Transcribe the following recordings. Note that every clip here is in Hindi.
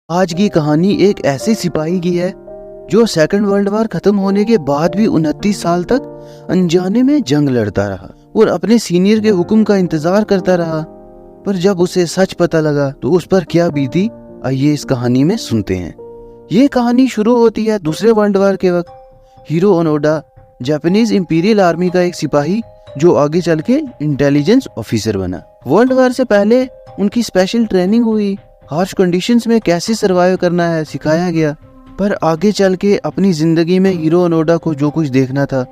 आज की कहानी एक ऐसे सिपाही की है जो सेकंड वर्ल्ड वॉर खत्म होने के बाद भी 29 साल तक अनजाने में जंग लड़ता रहा और अपने सीनियर के हुक्म का इंतजार करता रहा। पर जब उसे सच पता लगा तो उस पर क्या बीती, आइए इस कहानी में सुनते हैं। ये कहानी शुरू होती है दूसरे वर्ल्ड वॉर के वक्त। Hero Onoda Japanese imperial army का एक सिपाही जो आगे चल के इंटेलिजेंस ऑफिसर बना। वर्ल्ड वॉर से पहले उनकी स्पेशल ट्रेनिंग हुई, हार्श कंडीशंस में कैसे सरवाइव करना है सिखाया गया। पर आगे चल के अपनी जिंदगी में हीरो ओनोडा को जो कुछ देखना था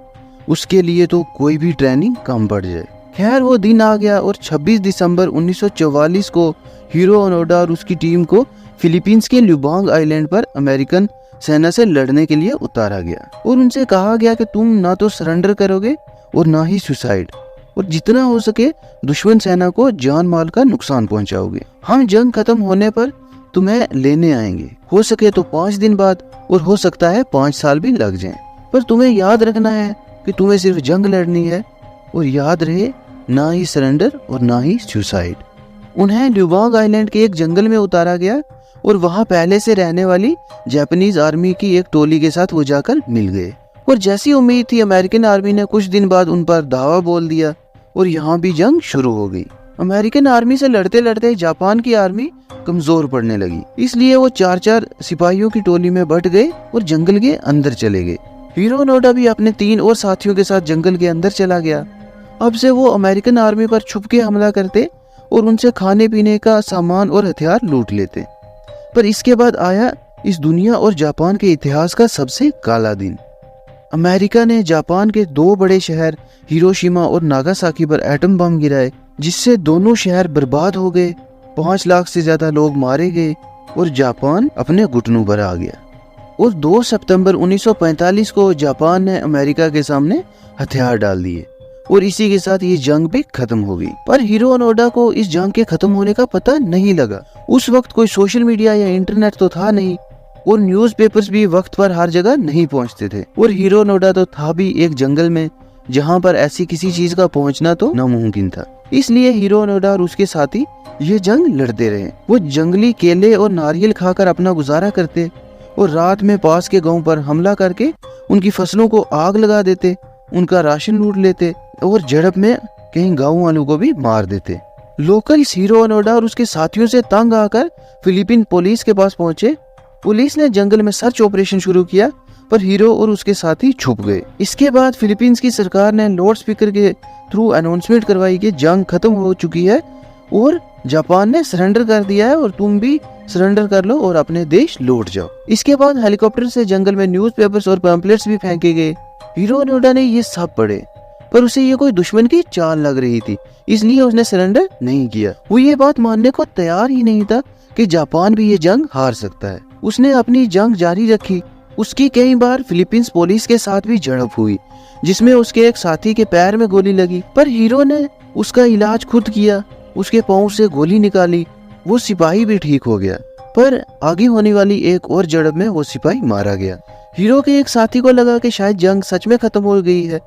उसके लिए तो कोई भी ट्रेनिंग कम पड़ जाए। खैर वो दिन आ गया और 26 दिसंबर 1944 को हीरो ओनोडा और उसकी टीम को फिलीपींस के ल्यूबांग आइलैंड पर अमेरिकन सेना से लड़ने के लिए उतारा गया और उनसे कहा गया कि तुम ना तो सरेंडर करोगे और ना ही सुसाइड, और जितना हो सके दुश्मन सेना को जान माल का नुकसान पहुंचाओगे। हम जंग खत्म होने पर तुम्हें लेने आएंगे, हो सके तो 5 दिन बाद और हो सकता है 5 साल भी लग जाएं। पर तुम्हें याद रखना है कि तुम्हें सिर्फ जंग लड़नी है, और याद रहे ना ही सरेंडर और ना ही सुसाइड। उन्हें ल्यूबांग आइलैंड के एक जंगल में उतारा गया और वहां पहले से रहने वाली जापानीज आर्मी की एक टोली के साथ वो जाकर मिल गए। और जैसी उम्मीद थी अमेरिकन आर्मी ने कुछ दिन बाद उन पर धावा बोल दिया और यहाँ भी जंग शुरू हो गई। अमेरिकन आर्मी से लड़ते लड़ते जापान की आर्मी कमजोर पड़ने लगी, इसलिए वो 4-4 सिपाहियों की टोली में बट गए और जंगल के अंदर चले गए। हीरो ओनोडा भी अपने 3 और साथियों के साथ जंगल के अंदर चला गया। अब से वो अमेरिकन आर्मी पर छुप के हमला करते और उनसे खाने पीने का सामान और हथियार लूट लेते। पर इसके बाद आया इस दुनिया और जापान के इतिहास का सबसे काला दिन। अमेरिका ने जापान के 2 बड़े शहर हिरोशिमा और नागासाकी पर एटम बम गिराए, जिससे दोनों शहर बर्बाद हो गए। 5 लाख से ज्यादा लोग मारे गए और जापान अपने घुटनों पर आ गया। और 2 सितंबर 1945 को जापान ने अमेरिका के सामने हथियार डाल दिए और इसी के साथ ये जंग भी खत्म हो गई। पर हीरो ओनोडा को इस जंग के खत्म होने का पता नहीं लगा। उस वक्त कोई सोशल मीडिया या इंटरनेट तो था नहीं और न्यूज़पेपर्स भी वक्त पर हर जगह नहीं पहुंचते थे। और हीरो ओनोडा तो था भी एक जंगल में जहां पर ऐसी किसी चीज का पहुंचना तो नामुमकिन था। इसलिए हीरो ओनोडा और उसके साथी ये जंग लड़ते रहे। वो जंगली केले और नारियल खाकर अपना गुजारा करते और रात में पास के गांव पर हमला करके उनकी फसलों को आग लगा देते, उनका राशन लूट लेते और झड़प में कहीं गाँव वालों को भी मार देते। लोकल हीरो ओनोडा और उसके साथियों से तंग आकर फिलीपीन पुलिस के पास पहुंचे। पुलिस ने जंगल में सर्च ऑपरेशन शुरू किया पर हीरो और उसके साथी छुप गए। इसके बाद फिलीपींस की सरकार ने लाउड स्पीकर के थ्रू अनाउंसमेंट करवाई कि जंग खत्म हो चुकी है और जापान ने सरेंडर कर दिया है और तुम भी सरेंडर कर लो और अपने देश लौट जाओ। इसके बाद हेलीकॉप्टर से जंगल में न्यूज़पेपर्स और पैम्पलेट्स भी फेंके गए। हीरो ओनोडा ने ये सब पढ़े पर उसे ये कोई दुश्मन की चाल लग रही थी, इसलिए उसने सरेंडर नहीं किया। वो ये बात मानने को तैयार ही नहीं था कि जापान भी ये जंग हार सकता है। उसने अपनी जंग जारी रखी। उसकी कई बार फिलीपींस पुलिस के साथ भी झड़प हुई जिसमें उसके एक साथी के पैर में गोली लगी, पर हीरो ने उसका इलाज खुद किया। उसके पांव से गोली निकाली, वो सिपाही भी ठीक हो गया। पर आगे होने वाली एक और झड़प में वो सिपाही मारा गया। हीरो के एक साथी को लगा कि शायद जंग सच में खत्म हो गई है,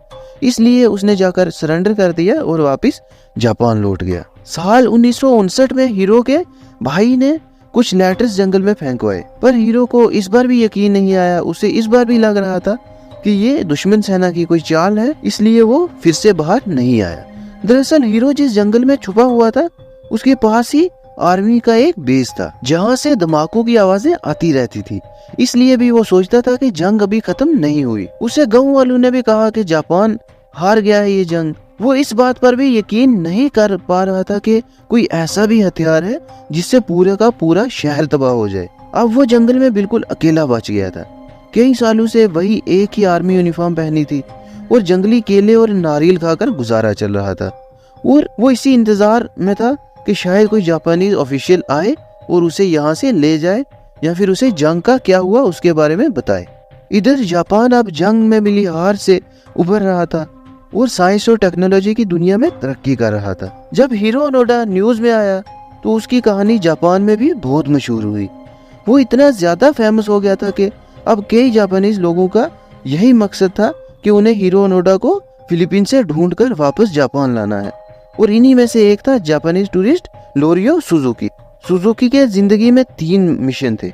इसलिए उसने जाकर सरेंडर कर दिया और वापस जापान लौट गया। साल 1959 में हीरो के भाई ने कुछ लेटर्स जंगल में फेंकवाए, पर हीरो को इस बार भी यकीन नहीं आया। उसे इस बार भी लग रहा था कि ये दुश्मन सेना की कोई चाल है, इसलिए वो फिर से बाहर नहीं आया। दरअसल हीरो जिस जंगल में छुपा हुआ था उसके पास ही आर्मी का एक बेस था जहाँ से धमाकों की आवाजें आती रहती थी, इसलिए भी वो सोचता था कि जंग अभी खत्म नहीं हुई। उसे गाँव वालों ने भी कहा कि जापान हार गया है ये जंग। वो इस बात पर भी यकीन नहीं कर पा रहा था कि कोई ऐसा भी हथियार है जिससे पूरे का पूरा शहर तबाह हो जाए। अब वो जंगल में बिल्कुल अकेला बच गया था। कई सालों से वही एक ही आर्मी यूनिफॉर्म पहनी थी और जंगली केले और नारियल खाकर गुजारा चल रहा था। और वो इसी इंतजार में था कि शायद कोई जापानीज ऑफिशियल आए और उसे यहाँ से ले जाए या फिर उसे जंग का क्या हुआ उसके बारे में बताए। इधर जापान अब जंग में मिली हार से उभर रहा था और साइंस और टेक्नोलॉजी की दुनिया में तरक्की कर रहा था। जब हीरो ओनोडा न्यूज में आया तो उसकी कहानी जापान में भी बहुत मशहूर हुई। वो इतना ज्यादा फेमस हो गया था कि अब कई जापानीज लोगों का यही मकसद था कि उन्हें हीरो ओनोडा को फिलीपीन से ढूंढकर वापस जापान लाना है। और इन्हीं में से एक था जापानीज टूरिस्ट लोरियो सुजुकी। सुजुकी के जिंदगी में 3 मिशन थे।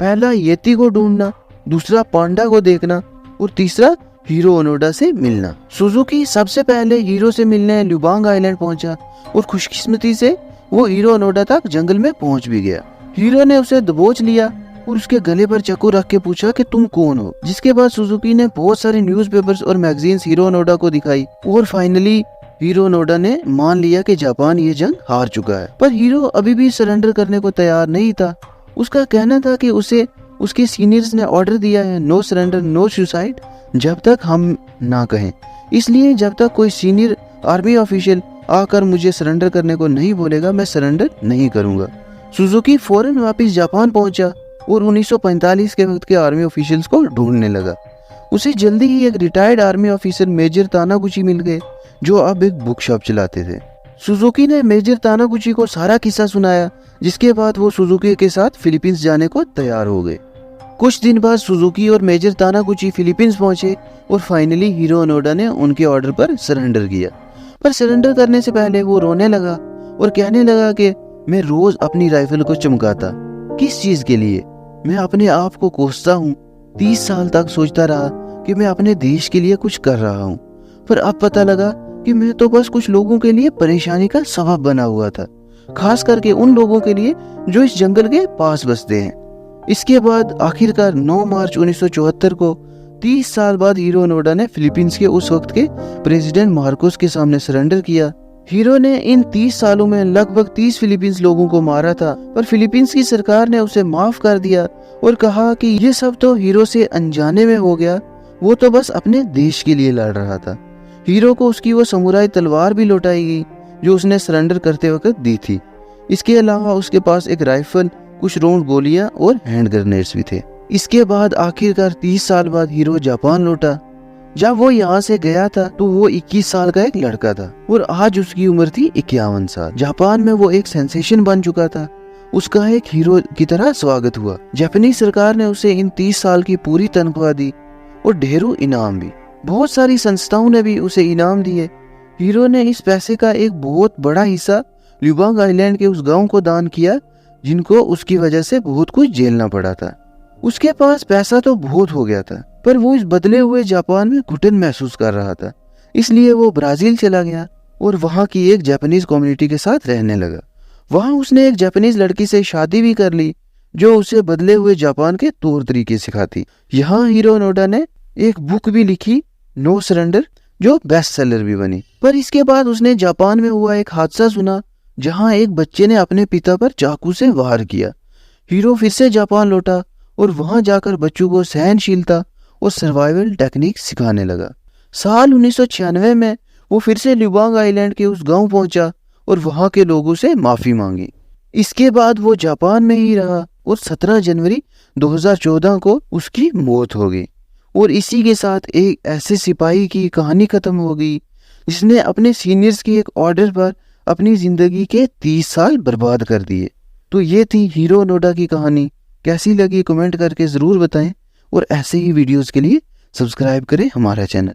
पहला येती को ढूंढना, दूसरा पांडा को देखना और तीसरा हीरो ओनोडा से मिलना। सुजुकी सबसे पहले हीरो से मिलने ल्यूबांग आइलैंड पहुंचा और खुशकिस्मती से वो हीरो ओनोडा तक जंगल में पहुंच भी गया। हीरो ने उसे दबोच लिया और उसके गले पर चाकू रख के पूछा कि तुम कौन हो। जिसके बाद सुजुकी ने बहुत सारे न्यूज़पेपर्स और मैगजीन्स हीरो ओनोडा को दिखाई और फाइनली हीरो ओनोडा ने मान लिया कि जापान ये जंग हार चुका है। पर हीरो अभी भी सरेंडर करने को तैयार नहीं था। उसका कहना था कि उसे उसके सीनियर्स ने ऑर्डर दिया है नो सरेंडर नो सुसाइड जब तक हम ना कहें। इसलिए जब तक कोई सीनियर आर्मी ऑफिशियल आकर मुझे सरेंडर करने को नहीं बोलेगा मैं सरेंडर नहीं करूंगा। सुजुकी फौरन वापस जापान पहुंचा और 1945 के वक्त के आर्मी ऑफिशियल्स को ढूंढने लगा। उसे जल्दी ही एक रिटायर्ड आर्मी ऑफिसर मेजर तानागुची मिल गए जो अब एक बुक शॉप चलाते थे। सुजुकी ने मेजर तानागुची को सारा किस्सा सुनाया, जिसके बाद वो सुजुकी के साथ फिलीपींस जाने को तैयार हो गए। कुछ दिन बाद सुजुकी और मेजर तानागुची फिलीपींस पहुंचे और फाइनली हीरो ओनोडा ने उनके ऑर्डर पर सरेंडर किया। पर सरेंडर करने से पहले वो रोने लगा और कहने लगा कि मैं रोज अपनी राइफल को चमकाता, किस चीज के लिए? मैं अपने आप को कोसता हूँ। 30 साल तक सोचता रहा कि मैं अपने देश के लिए कुछ कर रहा हूँ, पर अब पता लगा कि मैं तो बस कुछ लोगों के लिए परेशानी का सबब बना हुआ था, खास करके उन लोगों के लिए जो इस जंगल के पास बसते हैं। इसके बाद आखिरकार 9 मार्च 1974 को 30 साल बाद हीरो ओनोडा ने फिलीपींस के उस वक्त के प्रेसिडेंट मार्कोस के सामने सरेंडर किया। हीरो ने इन 30 सालों में लगभग 30 फिलीपींस लोगों को मारा था, पर फिलीपींस की सरकार ने उसे माफ कर दिया और कहा कि ये सब तो हीरो से अनजाने में हो गया, वो तो बस अपने देश के लिए लड़ रहा था। हीरो को उसकी वो समुराई तलवार भी लौटाई गई जो उसने सरेंडर करते वक्त दी थी। इसके अलावा उसके पास एक राइफल, कुछ राउंड गोलियां और हैंड ग्रेनेड्स भी थे। इसके बाद आखिरकार 30 साल बाद हीरो जापान लौटा। जब वो यहाँ से गया था तो वो 21 साल का एक लड़का था और आज उसकी उम्र थी 51 साल। जापान में वो एक सेंसेशन बन चुका था। उसका एक हीरो की तरह स्वागत हुआ। जापानी सरकार ने उसे इन 30 साल की पूरी तनख्वाह दी और ढेरों इनाम भी। बहुत सारी संस्थाओं ने भी उसे इनाम दिए। हीरो ने इस पैसे का एक बहुत बड़ा हिस्सा ल्यूबांग आइलैंड के उस गांव को दान किया जिनको उसकी वजह से बहुत कुछ झेलना पड़ा था। उसके पास पैसा तो बहुत हो गया था, पर वो इस बदले हुए जापान में घुटन महसूस कर रहा था। इसलिए वो ब्राजील चला गया और वहाँ की एक जापानीज कम्युनिटी के साथ रहने लगा। वहाँ उसने एक जापानीज लड़की से शादी भी कर ली जो उसे बदले हुए जापान के तौर तरीके सिखाती। यहाँ हीरो ओनोडा ने एक बुक भी लिखी नो सरेंडर जो बेस्ट सेलर भी बनी। पर इसके बाद उसने जापान में हुआ एक हादसा सुना जहाँ एक बच्चे ने अपने पिता पर चाकू से वार किया। हीरो फिर से जापान लौटा और वहां जाकर बच्चों को सहनशीलता और सर्वाइवल टेक्निक सिखाने लगा। साल 1996 में वो फिर से ल्यूबांग आइलैंड के उस गांव पहुंचा और वहां के लोगों से माफी मांगी। इसके बाद वो जापान में ही रहा और 17 जनवरी 2014 को उसकी मौत हो गई। और इसी के साथ एक ऐसे सिपाही की कहानी खत्म हो गई जिसने अपने सीनियर्स के एक ऑर्डर पर अपनी जिंदगी के 30 साल बर्बाद कर दिए। तो ये थी हीरो ओनोडा की कहानी। कैसी लगी कमेंट करके ज़रूर बताएं और ऐसे ही वीडियोस के लिए सब्सक्राइब करें हमारा चैनल।